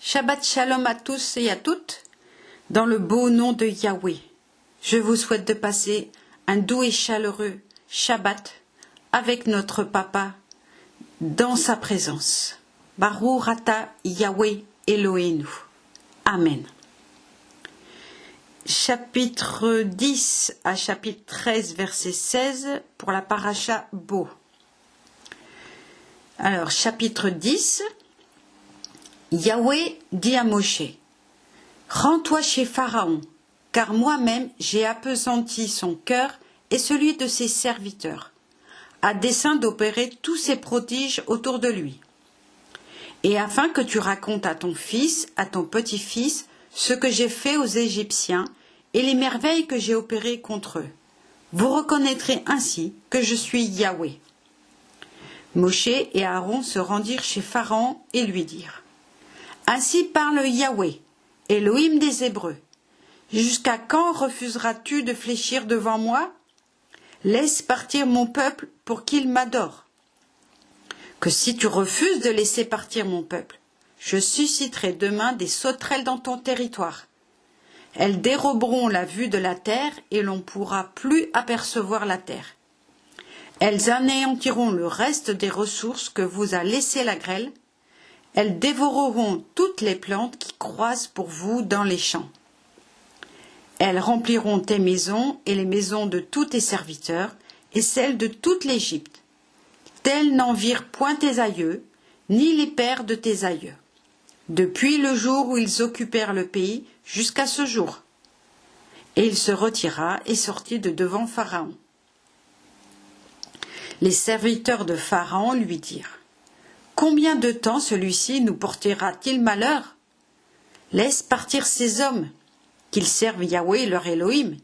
Shabbat Shalom à tous et à toutes, dans le beau nom de Yahweh. Je vous souhaite de passer un doux et chaleureux Shabbat avec notre Papa dans sa présence. Baruch Ata Yahweh Eloheinu. Amen. Chapitre 10 à chapitre 13, verset 16 pour la paracha Bo. Alors, chapitre 10, Yahweh dit à Moshe, « Rends-toi chez Pharaon, car moi-même j'ai appesanti son cœur et celui de ses serviteurs, à dessein d'opérer tous ces prodiges autour de lui. Et afin que tu racontes à ton fils, à ton petit-fils, ce que j'ai fait aux Égyptiens et les merveilles que j'ai opérées contre eux. Vous reconnaîtrez ainsi que je suis Yahweh. » Moshe et Aaron se rendirent chez Pharaon et lui dirent, « Ainsi parle Yahweh, Elohim des Hébreux. Jusqu'à quand refuseras-tu de fléchir devant moi? Laisse partir mon peuple pour qu'il m'adore. Que si tu refuses de laisser partir mon peuple, je susciterai demain des sauterelles dans ton territoire. Elles déroberont la vue de la terre et l'on ne pourra plus apercevoir la terre. Elles anéantiront le reste des ressources que vous a laissées la grêle. Elles dévoreront toutes les plantes qui croissent pour vous dans les champs. Elles rempliront tes maisons et les maisons de tous tes serviteurs et celles de toute l'Égypte. Telles n'envirent point tes aïeux, ni les pères de tes aïeux, depuis le jour où ils occupèrent le pays jusqu'à ce jour. » Et il se retira et sortit de devant Pharaon. Les serviteurs de Pharaon lui dirent, « Combien de temps celui-ci nous portera-t-il malheur? Laisse partir ces hommes, qu'ils servent Yahweh leur Elohim.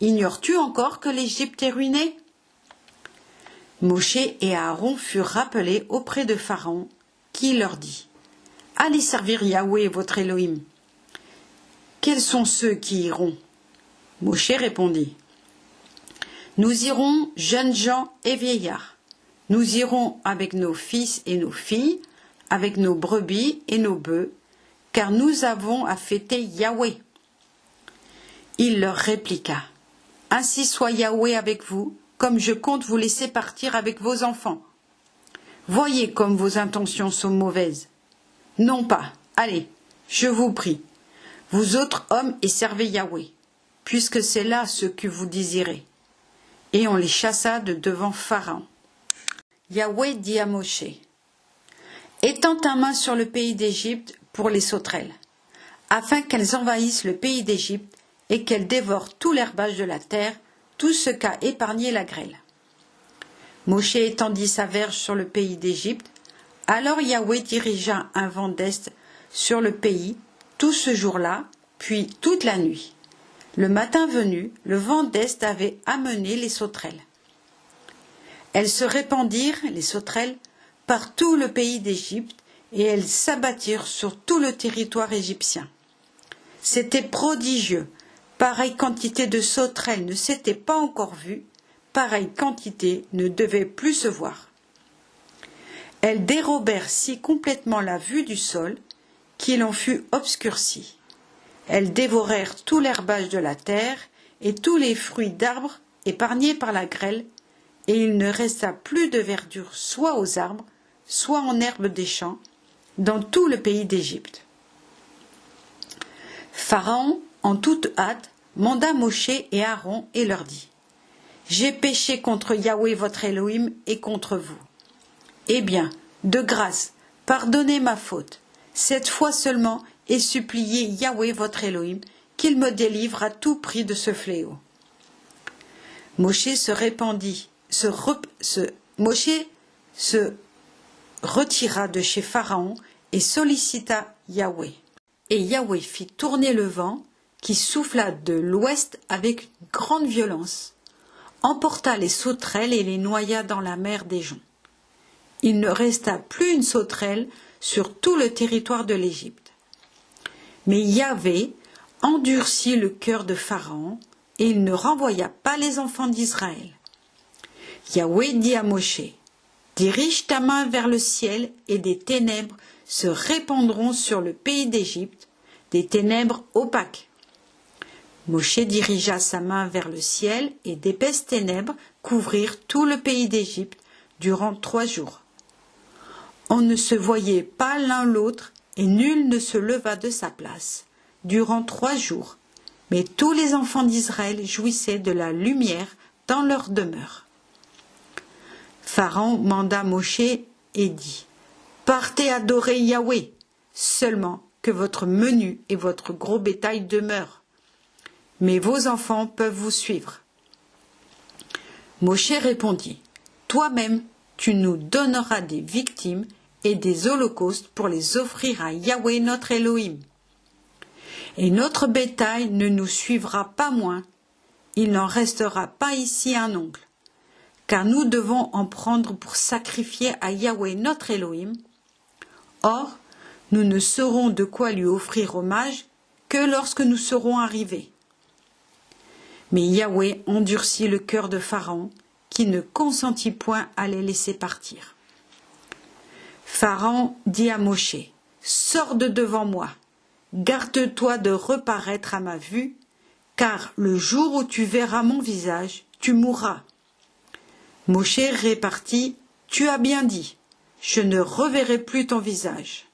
Ignores-tu encore que l'Égypte est ruinée? » Moshe et Aaron furent rappelés auprès de Pharaon, qui leur dit, « Allez servir Yahweh votre Elohim. Quels sont ceux qui iront? » Moshe répondit, « Nous irons jeunes gens et vieillards. Nous irons avec nos fils et nos filles, avec nos brebis et nos bœufs, car nous avons à fêter Yahweh. » Il leur répliqua, « Ainsi soit Yahweh avec vous, comme je compte vous laisser partir avec vos enfants. Voyez comme vos intentions sont mauvaises. Non pas, allez, je vous prie, vous autres hommes et servez Yahweh, puisque c'est là ce que vous désirez. » Et on les chassa de devant Pharaon. Yahweh dit à Moshe, « Étends ta main sur le pays d'Égypte pour les sauterelles, afin qu'elles envahissent le pays d'Égypte et qu'elles dévorent tout l'herbage de la terre, tout ce qu'a épargné la grêle. » Moshe étendit sa verge sur le pays d'Égypte. Alors Yahweh dirigea un vent d'est sur le pays tout ce jour-là, puis toute la nuit. Le matin venu, le vent d'est avait amené les sauterelles. Elles se répandirent, les sauterelles, par tout le pays d'Égypte, et elles s'abattirent sur tout le territoire égyptien. C'était prodigieux. Pareille quantité de sauterelles ne s'était pas encore vue, pareille quantité ne devait plus se voir. Elles dérobèrent si complètement la vue du sol qu'il en fut obscurci. Elles dévorèrent tout l'herbage de la terre et tous les fruits d'arbres épargnés par la grêle, et il ne resta plus de verdure soit aux arbres, soit en herbe des champs, dans tout le pays d'Égypte. Pharaon, en toute hâte, manda Moshe et Aaron et leur dit, « J'ai péché contre Yahweh votre Elohim et contre vous. Eh bien, de grâce, pardonnez ma faute, cette fois seulement, et suppliez Yahweh votre Elohim qu'il me délivre à tout prix de ce fléau. » Moshe se retira de chez Pharaon et sollicita Yahweh. Et Yahweh fit tourner le vent qui souffla de l'ouest avec une grande violence, emporta les sauterelles et les noya dans la mer des joncs. Il ne resta plus une sauterelle sur tout le territoire de l'Égypte. Mais Yahweh endurcit le cœur de Pharaon, et il ne renvoya pas les enfants d'Israël. Yahweh dit à Moshe, « Dirige ta main vers le ciel, et des ténèbres se répandront sur le pays d'Égypte, des ténèbres opaques. Moshe dirigea sa main vers le ciel et d'épaisses ténèbres couvrirent tout le pays d'Égypte durant 3 jours. On ne se voyait pas l'un l'autre et nul ne se leva de sa place durant 3 jours, mais tous les enfants d'Israël jouissaient de la lumière dans leur demeure. Pharaon manda Moshe et dit « Partez adorer Yahweh, seulement que votre menu et votre gros bétail demeurent. Mais vos enfants peuvent vous suivre. » Moshe répondit « Toi-même, tu nous donneras des victimes et des holocaustes pour les offrir à Yahweh notre Elohim. Et notre bétail ne nous suivra pas moins, il n'en restera pas ici un ongle, car nous devons en prendre pour sacrifier à Yahweh notre Elohim. Or, nous ne saurons de quoi lui offrir hommage que lorsque nous serons arrivés. » Mais Yahweh endurcit le cœur de Pharaon, qui ne consentit point à les laisser partir. Pharaon dit à Moshe, « Sors de devant moi, garde-toi de reparaître à ma vue, car le jour où tu verras mon visage, tu mourras. » Moshe répartit, « Tu as bien dit, je ne reverrai plus ton visage. »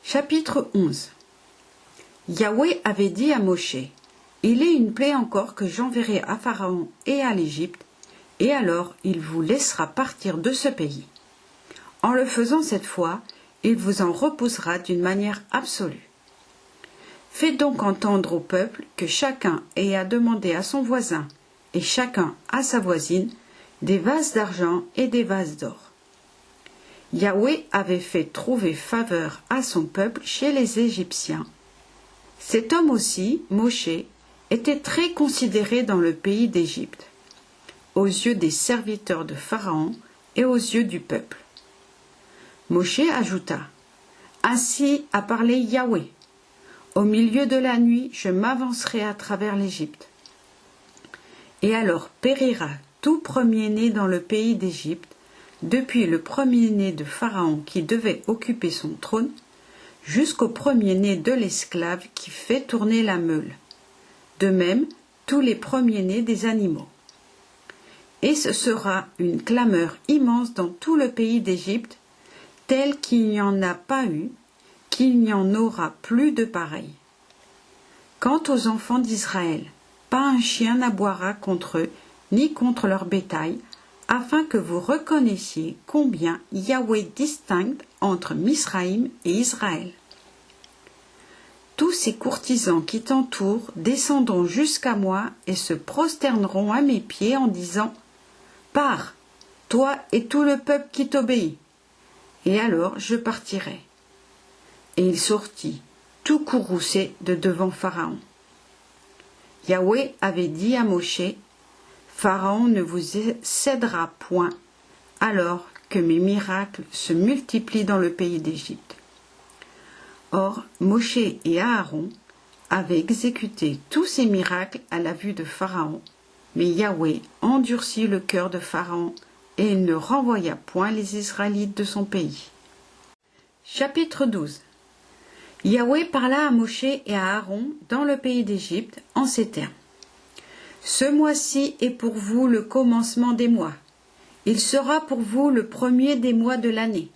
Chapitre 11. Yahweh avait dit à Moshe, « Il est une plaie encore que j'enverrai à Pharaon et à l'Égypte, et alors il vous laissera partir de ce pays. En le faisant cette fois, il vous en repoussera d'une manière absolue. Faites donc entendre au peuple que chacun ait à demander à son voisin, et chacun à sa voisine, des vases d'argent et des vases d'or. » Yahweh avait fait trouver faveur à son peuple chez les Égyptiens. Cet homme aussi, Moshe, était très considéré dans le pays d'Égypte, aux yeux des serviteurs de Pharaon et aux yeux du peuple. Moshe ajouta, « Ainsi a parlé Yahweh. Au milieu de la nuit, je m'avancerai à travers l'Égypte. Et alors périra tout premier-né dans le pays d'Égypte, depuis le premier-né de Pharaon qui devait occuper son trône, jusqu'au premier-né de l'esclave qui fait tourner la meule. De même, tous les premiers-nés des animaux. Et ce sera une clameur immense dans tout le pays d'Égypte, telle qu'il n'y en a pas eu, qu'il n'y en aura plus de pareil. Quant aux enfants d'Israël, pas un chien n'aboiera contre eux, ni contre leur bétail, afin que vous reconnaissiez combien Yahweh distingue entre Misraïm et Israël. Tous ces courtisans qui t'entourent descendront jusqu'à moi et se prosterneront à mes pieds en disant « Pars, toi et tout le peuple qui t'obéit. » Et alors je partirai. Et il sortit, tout courroucé de devant Pharaon. Yahweh avait dit à Moshe, « Pharaon ne vous cédera point, alors que mes miracles se multiplient dans le pays d'Égypte. » Or, Moshe et Aaron avaient exécuté tous ces miracles à la vue de Pharaon, mais Yahweh endurcit le cœur de Pharaon et il ne renvoya point les Israélites de son pays. Chapitre 12. Yahweh parla à Moshe et à Aaron dans le pays d'Égypte en ces termes. « Ce mois-ci est pour vous le commencement des mois. Il sera pour vous le premier des mois de l'année.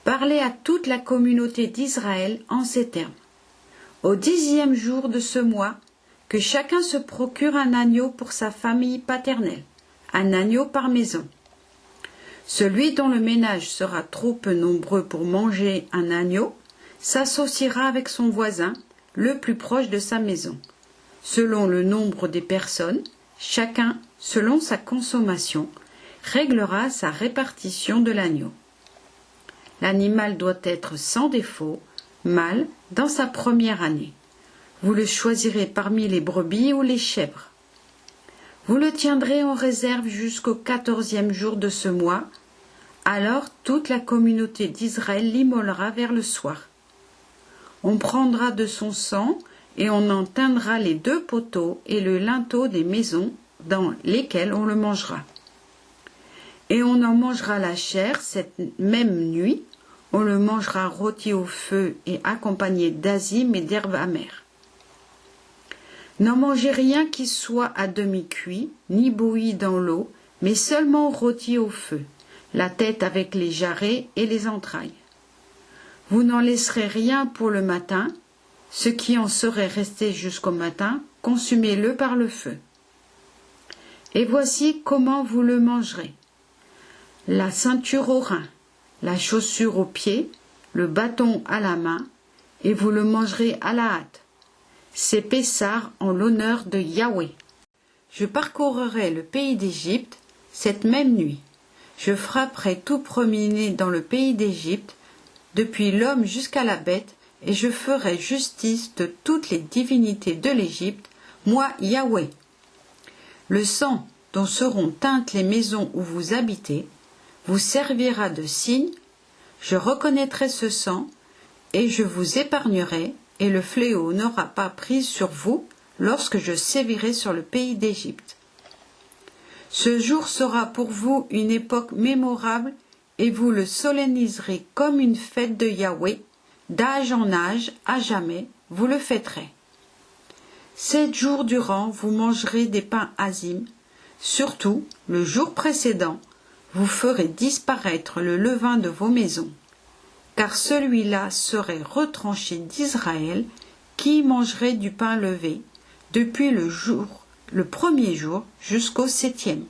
Parlez à toute la communauté d'Israël en ces termes. Au 10e jour de ce mois, que chacun se procure un agneau pour sa famille paternelle, un agneau par maison. Celui dont le ménage sera trop peu nombreux pour manger un agneau s'associera avec son voisin, le plus proche de sa maison. Selon le nombre des personnes, chacun, selon sa consommation, réglera sa répartition de l'agneau. L'animal doit être sans défaut, mâle, dans sa première année. Vous le choisirez parmi les brebis ou les chèvres. Vous le tiendrez en réserve jusqu'au 14e jour de ce mois. Alors toute la communauté d'Israël l'immolera vers le soir. On prendra de son sang et on en teindra les 2 poteaux et le linteau des maisons dans lesquelles on le mangera. Et on en mangera la chair cette même nuit, On le mangera rôti au feu et accompagné d'azim et d'herbes amères. N'en mangez rien qui soit à demi cuit, ni bouilli dans l'eau, mais seulement rôti au feu, la tête avec les jarrets et les entrailles. Vous n'en laisserez rien pour le matin, ce qui en serait resté jusqu'au matin, consumez-le par le feu. Et voici comment vous le mangerez. La ceinture au rein, la chaussure aux pieds, le bâton à la main, et vous le mangerez à la hâte. C'est Pessah en l'honneur de Yahweh. Je parcourrai le pays d'Égypte cette même nuit. Je frapperai tout premier-né dans le pays d'Égypte, depuis l'homme jusqu'à la bête, et je ferai justice de toutes les divinités de l'Égypte, moi Yahweh. Le sang dont seront teintes les maisons où vous habitez vous servira de signe, je reconnaîtrai ce sang, et je vous épargnerai, et le fléau n'aura pas prise sur vous lorsque je sévirai sur le pays d'Égypte. Ce jour sera pour vous une époque mémorable, et vous le solenniserez comme une fête de Yahweh, d'âge en âge, à jamais, vous le fêterez. 7 jours durant, vous mangerez des pains azim, surtout, le jour précédent, vous ferez disparaître le levain de vos maisons, car celui-là serait retranché d'Israël, qui mangerait du pain levé, depuis le premier jour jusqu'au 7e.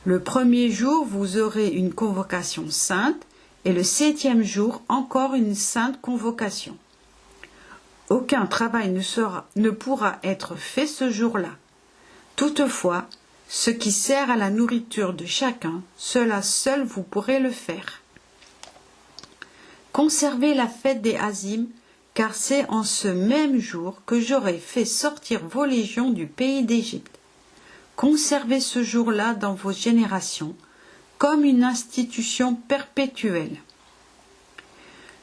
Le premier jour, vous aurez une convocation sainte, et le 7e jour, encore une sainte convocation. Aucun travail ne pourra être fait ce jour-là. Toutefois, ce qui sert à la nourriture de chacun, cela seul vous pourrez le faire. Conservez la fête des Azim, car c'est en ce même jour que j'aurai fait sortir vos légions du pays d'Égypte. Conservez ce jour-là dans vos générations, comme une institution perpétuelle.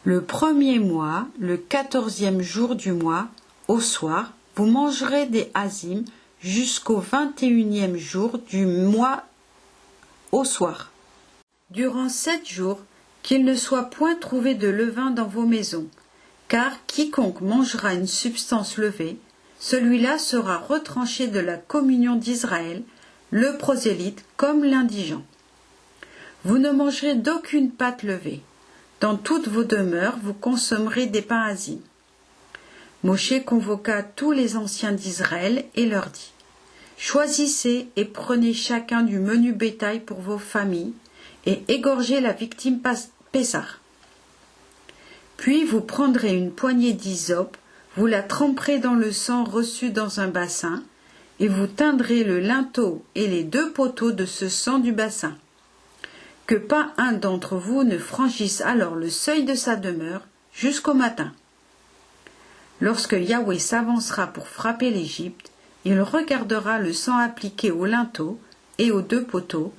Le premier mois, le 14e jour du mois, au soir, vous mangerez des Azim jusqu'au 21e jour du mois au soir. Durant 7 jours, qu'il ne soit point trouvé de levain dans vos maisons, car quiconque mangera une substance levée, celui-là sera retranché de la communion d'Israël, le prosélyte comme l'indigent. Vous ne mangerez d'aucune pâte levée. Dans toutes vos demeures, vous consommerez des pains azim. Moshe convoqua tous les anciens d'Israël et leur dit : Choisissez et prenez chacun du menu bétail pour vos familles, et égorgez la victime Pessah. Puis vous prendrez une poignée d'hysope, vous la tremperez dans le sang reçu dans un bassin, et vous teindrez le linteau et les 2 poteaux de ce sang du bassin. Que pas un d'entre vous ne franchisse alors le seuil de sa demeure jusqu'au matin. Lorsque Yahweh s'avancera pour frapper l'Égypte, il regardera le sang appliqué au linteau et aux 2 poteaux,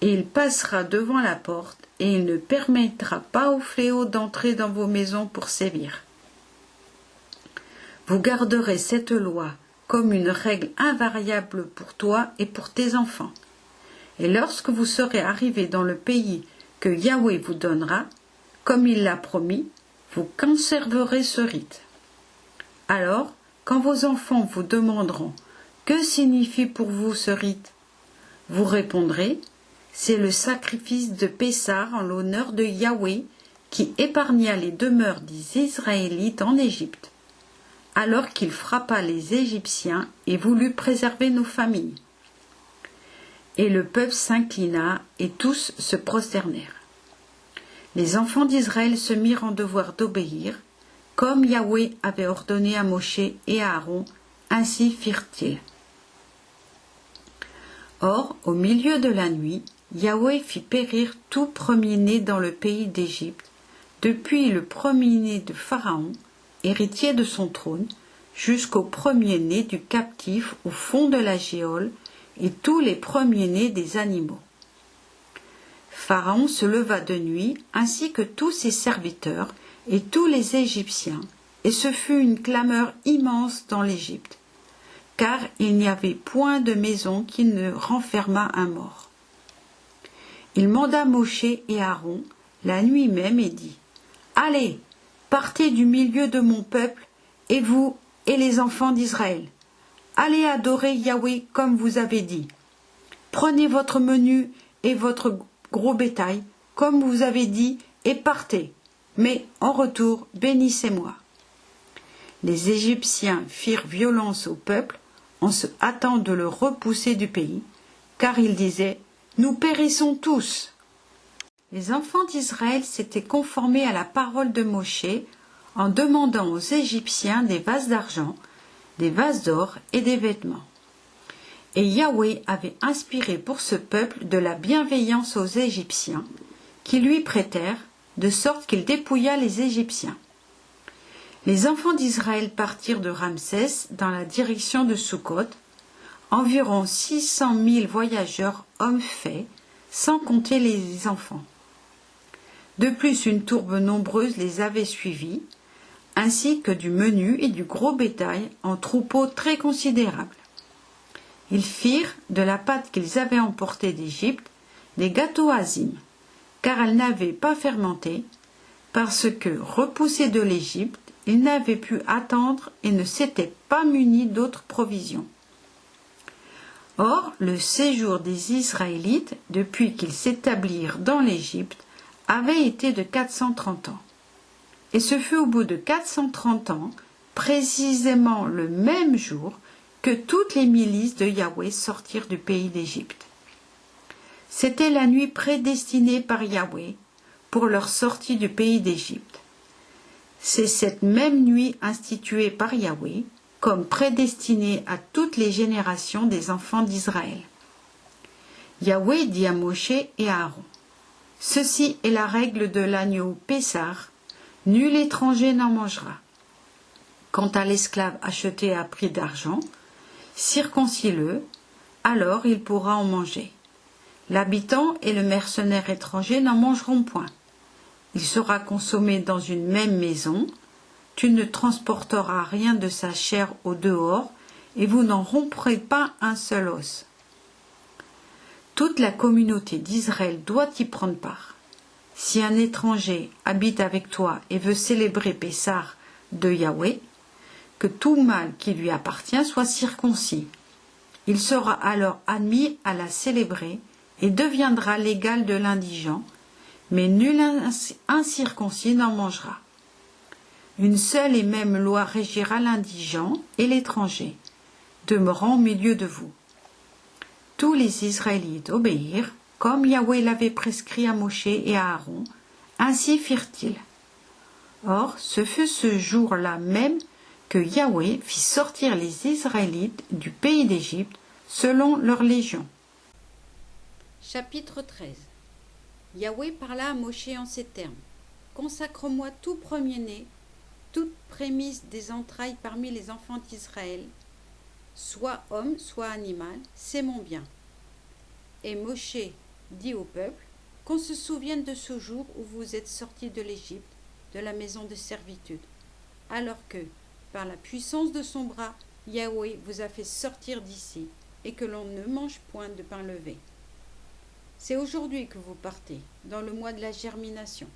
et il passera devant la porte, et il ne permettra pas au fléau d'entrer dans vos maisons pour sévir. Vous garderez cette loi comme une règle invariable pour toi et pour tes enfants. Et lorsque vous serez arrivés dans le pays que Yahweh vous donnera, comme il l'a promis, vous conserverez ce rite. Alors, quand vos enfants vous demanderont « Que signifie pour vous ce rite ?» vous répondrez « C'est le sacrifice de Pessah en l'honneur de Yahweh qui épargna les demeures des Israélites en Égypte, alors qu'il frappa les Égyptiens et voulut préserver nos familles. » Et le peuple s'inclina et tous se prosternèrent. Les enfants d'Israël se mirent en devoir d'obéir, comme Yahweh avait ordonné à Moshe et à Aaron, ainsi firent-ils. Or, au milieu de la nuit, Yahweh fit périr tout premier-né dans le pays d'Égypte, depuis le premier-né de Pharaon, héritier de son trône, jusqu'au premier-né du captif au fond de la géole, et tous les premiers-nés des animaux. Pharaon se leva de nuit, ainsi que tous ses serviteurs et tous les Égyptiens, et ce fut une clameur immense dans l'Égypte, car il n'y avait point de maison qui ne renfermât un mort. Il manda Moshe et Aaron, la nuit même et dit: Allez, partez du milieu de mon peuple, et vous et les enfants d'Israël. Allez adorer Yahweh comme vous avez dit. Prenez votre menu et votre gros bétail, comme vous avez dit, et partez. Mais en retour, bénissez-moi. Les Égyptiens firent violence au peuple en se hâtant de le repousser du pays, car ils disaient: Nous périssons tous. Les enfants d'Israël s'étaient conformés à la parole de Moshe en demandant aux Égyptiens des vases d'argent, des vases d'or et des vêtements. Et Yahweh avait inspiré pour ce peuple de la bienveillance aux Égyptiens, qui lui prêtèrent, de sorte qu'il dépouilla les Égyptiens. Les enfants d'Israël partirent de Ramsès dans la direction de Sukkot, environ 600 000 voyageurs hommes faits, sans compter les enfants. De plus, une tourbe nombreuse les avait suivis, ainsi que du menu et du gros bétail en troupeaux très considérables. Ils firent, de la pâte qu'ils avaient emportée d'Égypte, des gâteaux azim, car elle n'avait pas fermenté, parce que, repoussés de l'Égypte, ils n'avaient pu attendre et ne s'étaient pas munis d'autres provisions. Or, le séjour des Israélites, depuis qu'ils s'établirent dans l'Égypte, avait été de 430 ans. Et ce fut au bout de 430 ans, précisément le même jour, que toutes les milices de Yahweh sortirent du pays d'Égypte. C'était la nuit prédestinée par Yahweh pour leur sortie du pays d'Égypte. C'est cette même nuit instituée par Yahweh comme prédestinée à toutes les générations des enfants d'Israël. Yahweh dit à Moshe et à Aaron: Ceci est la règle de l'agneau Pessah, nul étranger n'en mangera. Quant à l'esclave acheté à prix d'argent, circoncis-le, alors il pourra en manger. L'habitant et le mercenaire étranger n'en mangeront point. Il sera consommé dans une même maison. Tu ne transporteras rien de sa chair au dehors, et vous n'en romprez pas un seul os. Toute la communauté d'Israël doit y prendre part. Si un étranger habite avec toi et veut célébrer Pessah de Yahweh, que tout mâle qui lui appartient soit circoncis. Il sera alors admis à la célébrer et deviendra l'égal de l'indigent, mais nul incirconcis n'en mangera. Une seule et même loi régira l'indigent et l'étranger, demeurant au milieu de vous. Tous les Israélites obéirent, comme Yahweh l'avait prescrit à Moshe et à Aaron, ainsi firent-ils. Or, ce fut ce jour-là même que Yahweh fit sortir les Israélites du pays d'Égypte selon leur légion. Chapitre 13. Yahweh parla à Moshe en ces termes: Consacre-moi tout premier-né, toute prémisse des entrailles parmi les enfants d'Israël, soit homme, soit animal, c'est mon bien. Et Moshe dit au peuple: Qu'on se souvienne de ce jour où vous êtes sortis de l'Égypte, de la maison de servitude, alors que, par la puissance de son bras, Yahweh vous a fait sortir d'ici, et que l'on ne mange point de pain levé. C'est aujourd'hui que vous partez, dans le mois de la germination.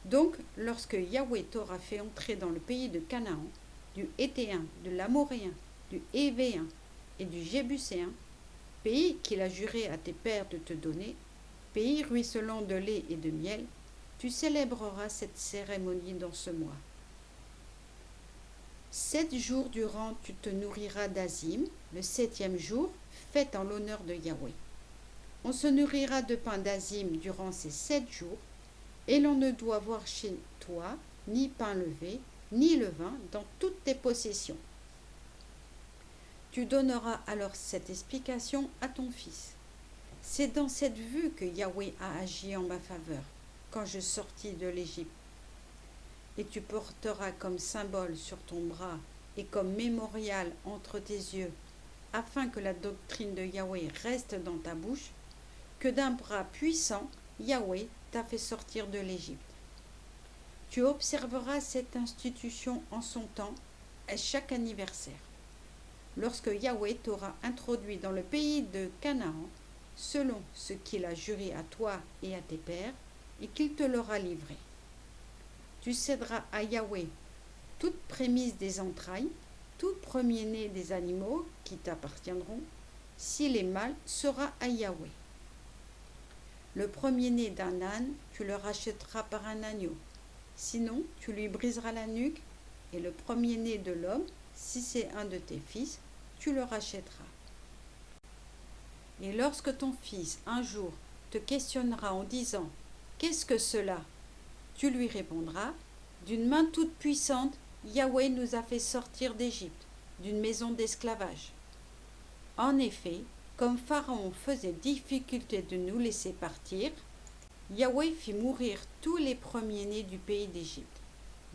Donc, lorsque Yahweh t'aura fait entrer dans le pays de Canaan, du Héthéen, de l'Amoréen, du Hévéen et du Jébuséen, pays qu'il a juré à tes pères de te donner, pays ruisselant de lait et de miel, tu célébreras cette cérémonie dans ce mois. 7 jours durant tu te nourriras d'azim, le 7e jour, fête en l'honneur de Yahweh. On se nourrira de pain d'azim durant ces 7 jours, et l'on ne doit voir chez toi ni pain levé, ni levain dans toutes tes possessions. Tu donneras alors cette explication à ton fils. C'est dans cette vue que Yahweh a agi en ma faveur, quand je sortis de l'Égypte. Et tu porteras comme symbole sur ton bras et comme mémorial entre tes yeux, afin que la doctrine de Yahweh reste dans ta bouche, que d'un bras puissant, Yahweh t'a fait sortir de l'Égypte. Tu observeras cette institution en son temps, à chaque anniversaire. Lorsque Yahweh t'aura introduit dans le pays de Canaan, selon ce qu'il a juré à toi et à tes pères, et qu'il te l'aura livré. Tu céderas à Yahweh toute prémisse des entrailles, tout premier-né des animaux qui t'appartiendront. S'il est mâle, sera à Yahweh. Le premier-né d'un âne, tu le rachèteras par un agneau. Sinon, tu lui briseras la nuque, et le premier-né de l'homme, si c'est un de tes fils, tu le rachèteras. Et lorsque ton fils, un jour, te questionnera en disant « Qu'est-ce que cela ?» tu lui répondras « D'une main toute puissante, Yahweh nous a fait sortir d'Égypte, d'une maison d'esclavage. » En effet, comme Pharaon faisait difficulté de nous laisser partir, Yahweh fit mourir tous les premiers-nés du pays d'Égypte,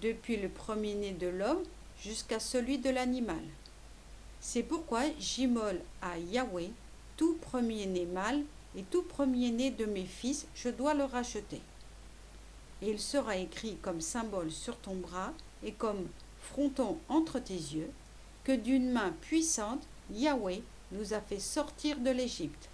depuis le premier-né de l'homme jusqu'à celui de l'animal. C'est pourquoi j'immole à Yahweh tout premier-né mâle et tout premier-né de mes fils, je dois le racheter. Et il sera écrit comme symbole sur ton bras et comme fronton entre tes yeux, que d'une main puissante, Yahweh nous a fait sortir de l'Égypte.